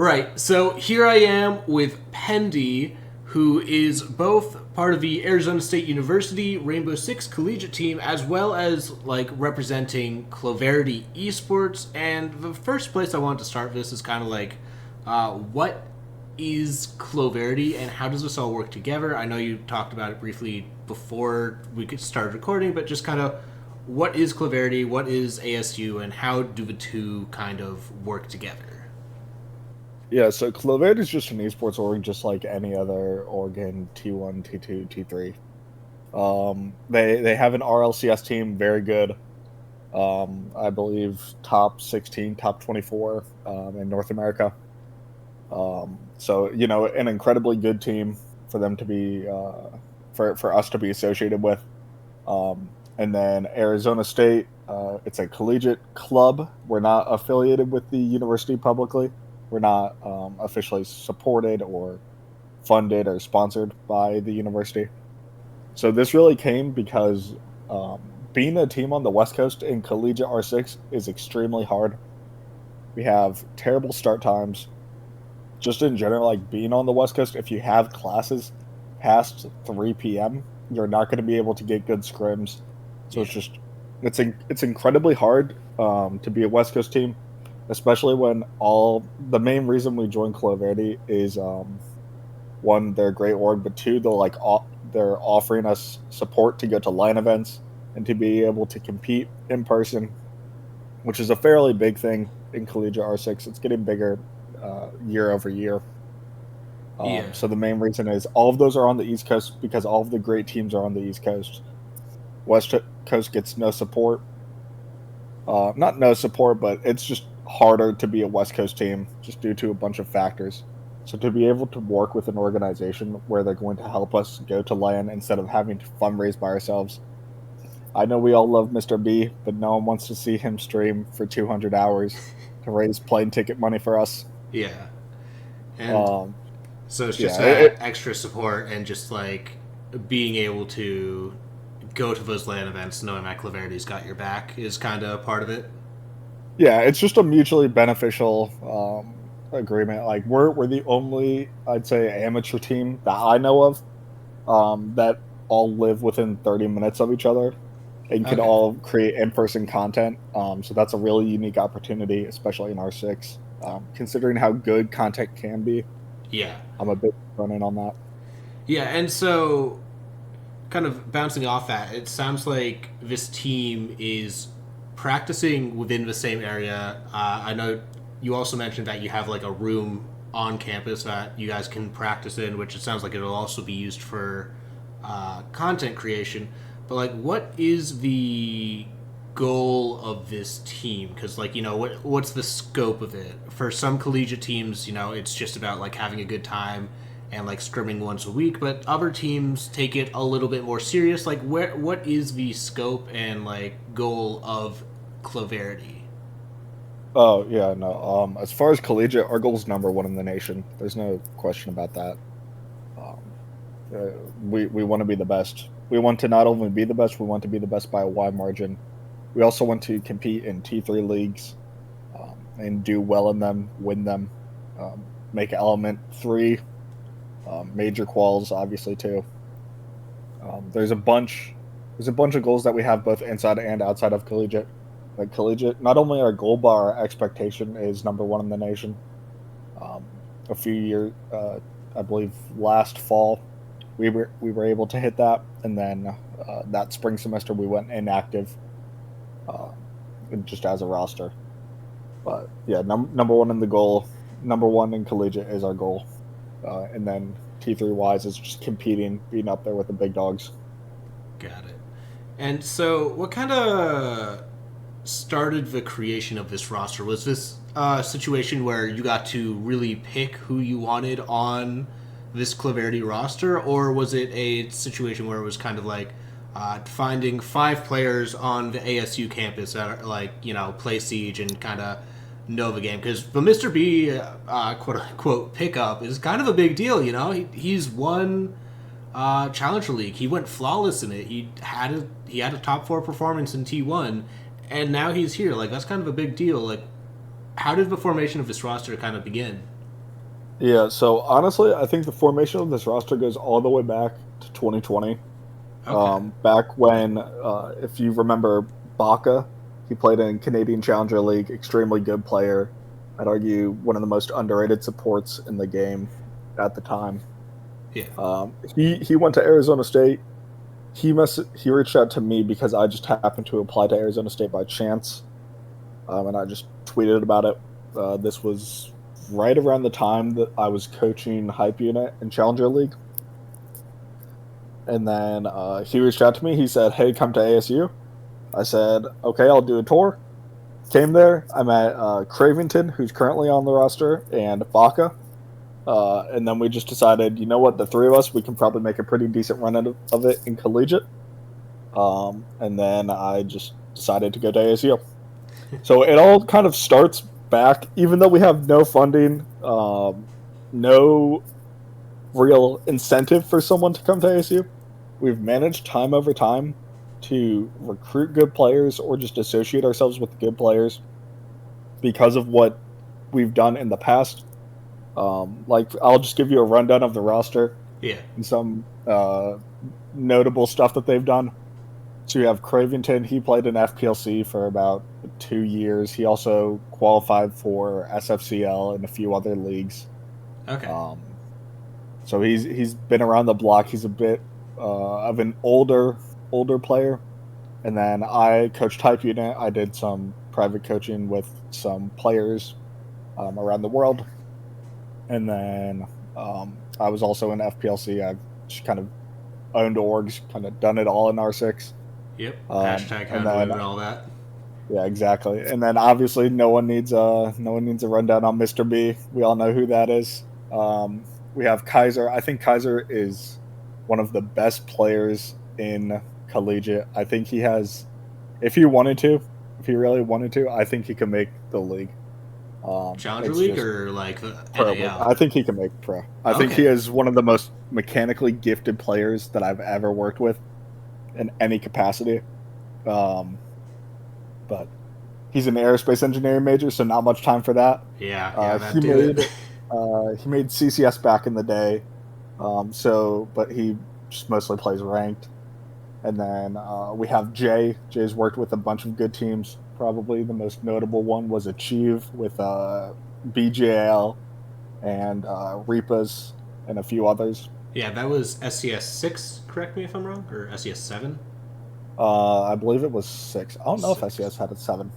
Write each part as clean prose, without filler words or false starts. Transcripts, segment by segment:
Right. So here I am with Pendii, who is both part of the Arizona State University Rainbow Six Collegiate team, as well as representing Clovarity Esports. And the first place I wanted to start this is kind of what is Clovarity and how does this all work together? I know you talked about it briefly before we could start recording, but just kind of what is Clovarity, what is ASU, and how do the two kind of work together? Yeah, so Clovarity is just an esports org, just like any other org in T1, T2, T3. They have an RLCS team, very good. I believe top 16, top 24 in North America. So an incredibly good team for them to be for us to be associated with. And then Arizona State, it's a collegiate club. We're not affiliated with the university publicly. We're not officially supported or funded or sponsored by the university. So this really came because being a team on the West Coast in Collegiate R6 is extremely hard. We have terrible start times. Just in general, being on the West Coast, if you have classes past 3 p.m., you're not going to be able to get good scrims. So it's incredibly hard to be a West Coast team, especially when the main reason we joined Clovarity is one, they're a great org, but two, they're offering us support to go to LAN events and to be able to compete in person, which is a fairly big thing in Collegiate R6. It's getting bigger year over year. Yeah. So the main reason is all of those are on the East Coast because all of the great teams are on the East Coast. West Coast gets no support. Not no support, but it's just harder to be a West Coast team just due to a bunch of factors. So to be able to work with an organization where they're going to help us go to LAN instead of having to fundraise by ourselves. I know we all love Mr. B, but no one wants to see him stream for 200 hours to raise plane ticket money for us. Yeah. And Um, so it's just yeah, that extra support and just being able to go to those LAN events knowing that Clovarity's got your back is kind of part of it. yeah, it's just a mutually beneficial agreement. We're the only, I'd say, amateur team that I know of that all live within 30 minutes of each other and can Okay. all create in-person content. So that's a really unique opportunity, especially in R6. Considering how good content can be, Yeah. I'm a bit running on that. Yeah, and so kind of bouncing off that, it sounds like this team is practicing within the same area. I know you also mentioned that you have a room on campus that you guys can practice in, which it sounds like it'll also be used for content creation. But what is the goal of this team? Because what's the scope of it? For some collegiate teams, it's just about having a good time and scrimming once a week, but other teams take it a little bit more serious. What is the scope and goal of Clovarity? Oh yeah, no. As far as collegiate, our goal is number one in the nation. There's no question about that. Um, we want to be the best. We want to not only be the best, we want to be the best by a wide margin. We also want to compete in T3 leagues and do well in them, win them, make Element 3, major quals, obviously too. There's a bunch. There's a bunch of goals that we have both inside and outside of collegiate. Collegiate, not only our goal, but our expectation is number one in the nation. Um, a few years, I believe, last fall, we were able to hit that, and then that spring semester we went inactive, uh, just as a roster. But yeah, number one in the goal, number one in collegiate is our goal, and then T3 wise is just competing, being up there with the big dogs. Got it. And so, what kind of started the creation of this roster? Was this a situation where you got to really pick who you wanted on this Clovarity roster, or was it a situation where it was kind of finding 5 players on the ASU campus that are play Siege and kind of know the game? Because the Mr. B quote unquote pickup is kind of a big deal. He's won Challenger League. He went flawless in it. He had a top 4 performance in T1, and now he's here. That's kind of a big deal. How did the formation of this roster kind of begin? Yeah, so honestly, I think the formation of this roster goes all the way back to 2020. Okay. Back when, if you remember Baca, he played in Canadian Challenger League, extremely good player. I'd argue one of the most underrated supports in the game at the time. Yeah. He went to Arizona State. He reached out to me because I just happened to apply to Arizona State by chance, and I just tweeted about it. This was right around the time that I was coaching Hype Unit in Challenger League. And then he reached out to me. He said, "Hey, come to ASU." I said, "Okay, I'll do a tour." Came there. I met Cravington, who's currently on the roster, and Baca. And then we just decided, you know what, the three of us, we can probably make a pretty decent run of it in Collegiate. And then I just decided to go to ASU. So it all kind of starts back, even though we have no funding, no real incentive for someone to come to ASU. We've managed time over time to recruit good players or just associate ourselves with good players because of what we've done in the past. Like, I'll just give you a rundown of the roster Yeah. and some notable stuff that they've done. So you have Cravington. He played in FPLC for about 2 years. He also qualified for SFCL and a few other leagues. Okay. So he's been around the block. He's a bit of an older player. And then I coached Hype Unit. I did some private coaching with some players around the world. And then I was also in FPLC. I've just kind of owned orgs, kind of done it all in R6. Yep. Hashtag And Hound then and all that. yeah, exactly. And then obviously no one needs a rundown on Mr. B. We all know who that is. We have Kaiser. I think Kaiser is one of the best players in Collegiate. I think he has, if he really wanted to, I think he could make the league. Challenger It's League just or like the pro league. I NAL? think he can make pro. I think he Okay. is one of the most mechanically gifted players that I've ever worked with in any capacity. Um, but he's an aerospace engineering major, so not much time for that. Yeah. Uh, Yeah. he That do it. made he made CCS back in the day, but he just mostly plays ranked. And then we have Jay. Jay's worked with a bunch of good teams. Probably the most notable one was Achieve with BJL and Reapas and a few others. Yeah. That was SCS 6. Correct me if I'm wrong, or SCS 7. I believe it was 6. I don't know if SES 6. had a 7.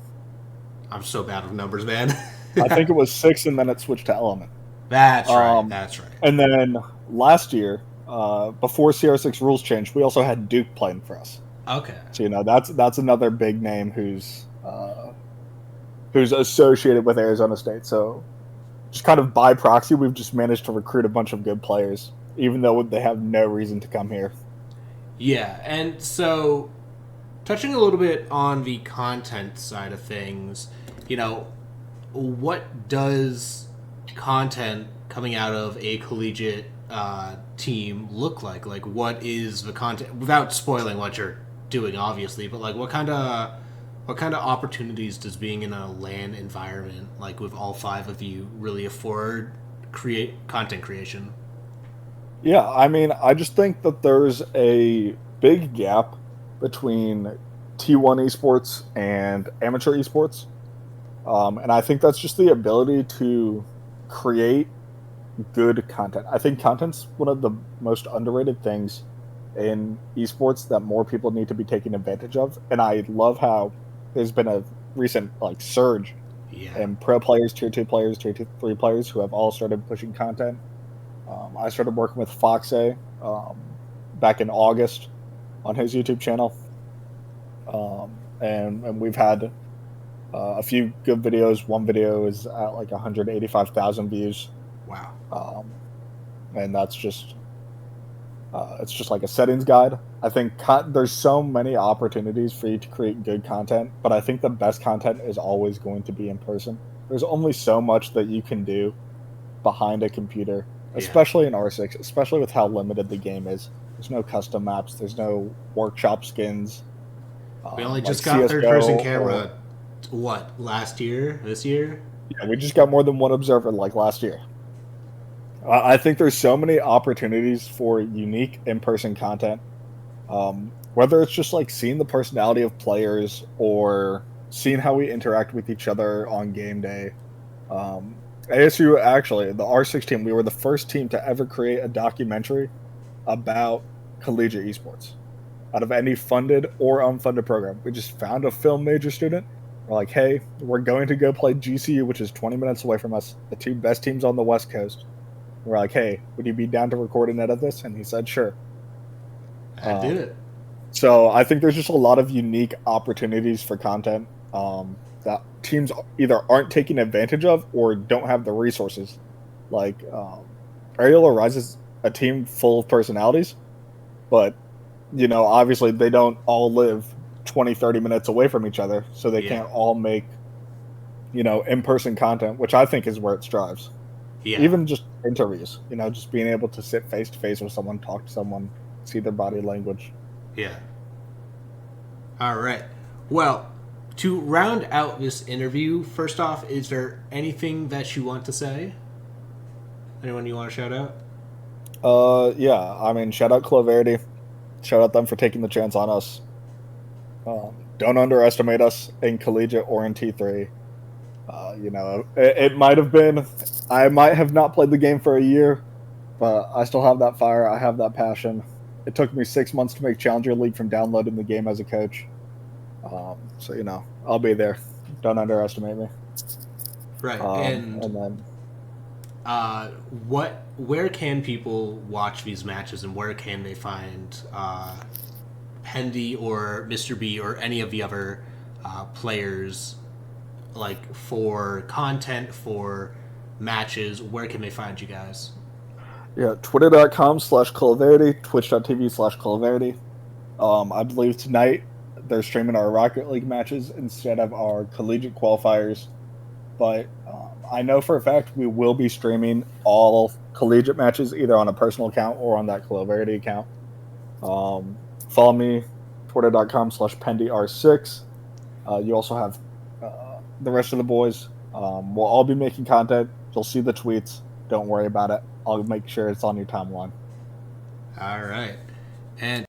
I'm so bad with numbers, man. I think it was 6, and then it switched to Element. That's right. Um, That's right. and then last year, before CR6 rules changed, we also had Duke playing for us. Okay. So that's another big name who's associated with Arizona State. So just kind of by proxy, we've just managed to recruit a bunch of good players, even though they have no reason to come here. Yeah, and so touching a little bit on the content side of things, you know, what does content coming out of a collegiate team look like? Like, what is the content without spoiling what you're doing, obviously? But like, what kind of opportunities does being in a LAN environment, like with all five of you, really afford create content creation? Yeah, I mean, I just think that there's a big gap between T1 esports and amateur esports. And I think that's just the ability to create good content. I think content's one of the most underrated things in esports that more people need to be taking advantage of. And I love how there's been a recent like surge Yeah. in pro players, tier 2 players, tier 3 players who have all started pushing content. I started working with Foxe back in August on his YouTube channel, and we've had a few good videos. One video is at like 185,000 views, Wow. and that's just it's just like a settings guide. I think there's so many opportunities for you to create good content, but I think the best content is always going to be in person. There's only so much that you can do behind a computer, Yeah. especially in R6, especially with how limited the game is. There's no custom maps, there's no workshop skins. We only Like just got third person CSGO or camera, what, last year? This year? yeah, we just got more than one observer like last year. I think there's so many opportunities for unique in-person content. Whether it's just like seeing the personality of players or seeing how we interact with each other on game day. ASU, actually, the R6 team, we were the first team to ever create a documentary about collegiate esports out of any funded or unfunded program. We just found a film major student. We're like, hey, we're going to go play GCU, which is 20 minutes away from us, the two best teams on the West Coast. We're like, hey, would you be down to record and edit this? And he said, sure. I did it. So I think there's just a lot of unique opportunities for content that teams either aren't taking advantage of or don't have the resources. Like Ariel arises a team full of personalities, but obviously they don't all live 20, 30 minutes away from each other, so they can't all make in-person content, which I think is where it strives. Yeah. Even just interviews, just being able to sit face to face with someone, talk to someone, see their body language. Yeah. All right. Well, to round out this interview, first off, is there anything that you want to say? Anyone you want to shout out? Yeah. I mean, shout out Clovarity. Shout out them for taking the chance on us. Don't underestimate us in Collegiate or in T3. It might have been, I might have not played the game for a year, but I still have that fire. I have that passion. It took me 6 months to make Challenger League from downloading the game as a coach. So, I'll be there. Don't underestimate me. Right. And then, where can people watch these matches, and where can they find Pendii or Mr. B or any of the other players, like for content, for matches? Where can they find you guys? yeah, twitter.com/Clovarity, twitch.tv/Clovarity. I believe tonight they're streaming our Rocket League matches instead of our collegiate qualifiers. But I know for a fact we will be streaming all collegiate matches either on a personal account or on that Clovarity account. Follow me, twitter.com/PendiR6. You also have the rest of the boys. We'll all be making content. You'll see the tweets. Don't worry about it. I'll make sure it's on your timeline. All right. And